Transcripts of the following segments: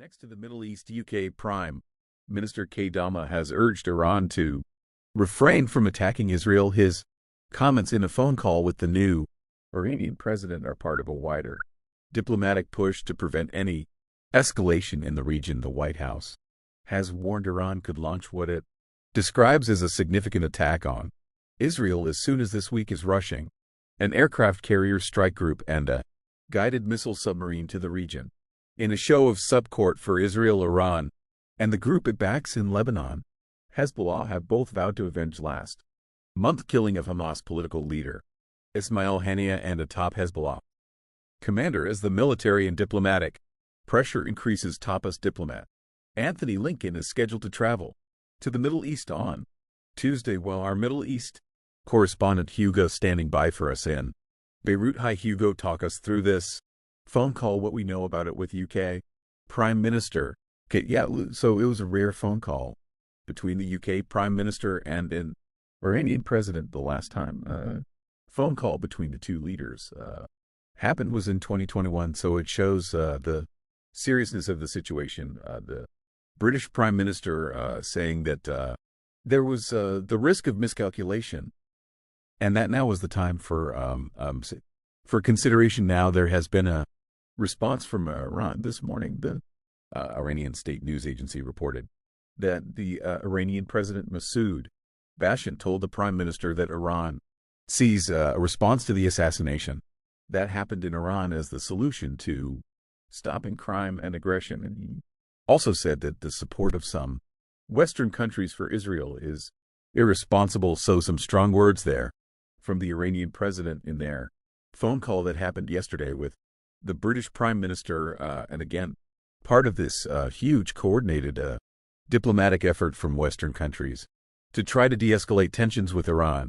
Next to the Middle East, UK Prime Minister Keir Starmer has urged Iran to refrain from attacking Israel. His comments in a phone call with the new Iranian president are part of a wider diplomatic push to prevent any escalation in the region. The White House has warned Iran could launch what it describes as a significant attack on Israel as soon as this week is rushing an aircraft carrier strike group and a guided missile submarine to the region. In a show of support for Israel, Iran and the group it backs in Lebanon, Hezbollah, have both vowed to avenge last month's killing of Hamas political leader Ismail Haniyeh and a top Hezbollah commander. As the military and diplomatic pressure increases, Top's diplomat Anthony Lincoln is scheduled to travel to the Middle East on Tuesday, while our Middle East correspondent Hugo standing by for us in Beirut. Hi Hugo, talk us through this phone call, what we know about it with UK Prime Minister. Okay, yeah, so it was a rare phone call between the UK Prime Minister and an Iranian president. The last time phone call between the two leaders happened was in 2021, so it shows the seriousness of the situation. The British Prime Minister saying that there was the risk of miscalculation, and that now was the time for consideration. Now there has been a response from Iran this morning. The Iranian state news agency reported that the Iranian President Masoud Bashan told the Prime Minister that Iran sees a response to the assassination that happened in Iran as the solution to stopping crime and aggression. And he also said that the support of some Western countries for Israel is irresponsible. So some strong words there from the Iranian president in their phone call that happened yesterday with the British Prime Minister, and again, part of this huge coordinated diplomatic effort from Western countries to try to de-escalate tensions with Iran.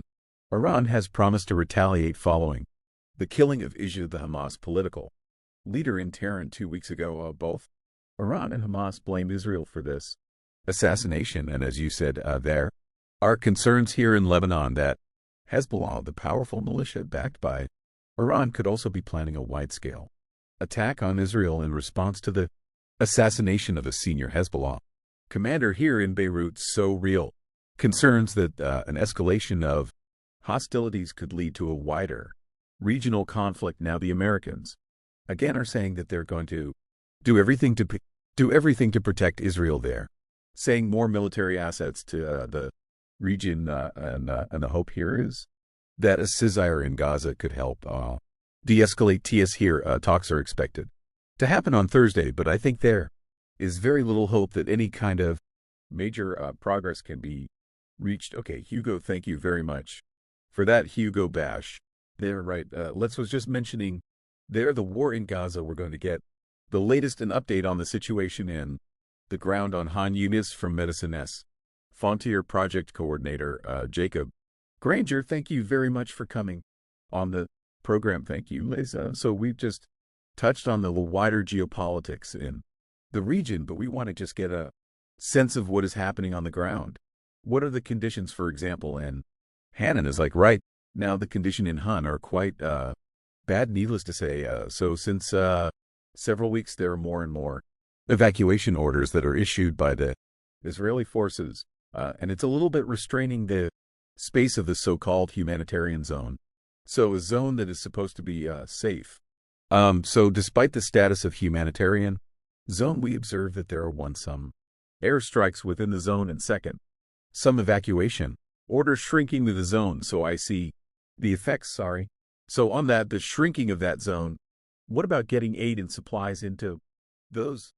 Iran has promised to retaliate following the killing of Issa, the Hamas political leader, in Tehran 2 weeks ago. Both Iran and Hamas blamed Israel for this assassination, and as you said, there are concerns here in Lebanon that Hezbollah, the powerful militia backed by Iran, could also be planning a wide-scale attack on Israel in response to the assassination of a senior Hezbollah commander here in Beirut. So real concerns that an escalation of hostilities could lead to a wider regional conflict. Now the Americans again are saying that they're going to do everything to protect Israel there, saying more military assets to the region, and the hope here is that a ceasefire in Gaza could help de-escalate TS here. Talks are expected to happen on Thursday, but I think there is very little hope that any kind of major progress can be reached. Okay, Hugo, thank you very much for that. Hugo Bash. There, right. Let's was just mentioning there the war in Gaza. We're going to get the latest and update on the situation in the ground on Han Yunis from Medicine S. Frontier Project Coordinator Jacob Granger. Thank you very much for coming on the program. Thank you, Liz. So we've just touched on the wider geopolitics in the region, but we want to just get a sense of what is happening on the ground. What are the conditions, for example? And Hannon is like, right now the condition in Han are quite bad, needless to say. So since several weeks, there are more and more evacuation orders that are issued by the Israeli forces, and it's a little bit restraining the space of the so-called humanitarian zone. So a zone that is supposed to be safe. So despite the status of humanitarian zone, we observe that there are some airstrikes within the zone, and second, some evacuation orders shrinking the zone. So I see the effects, So on that, the shrinking of that zone, what about getting aid and supplies into those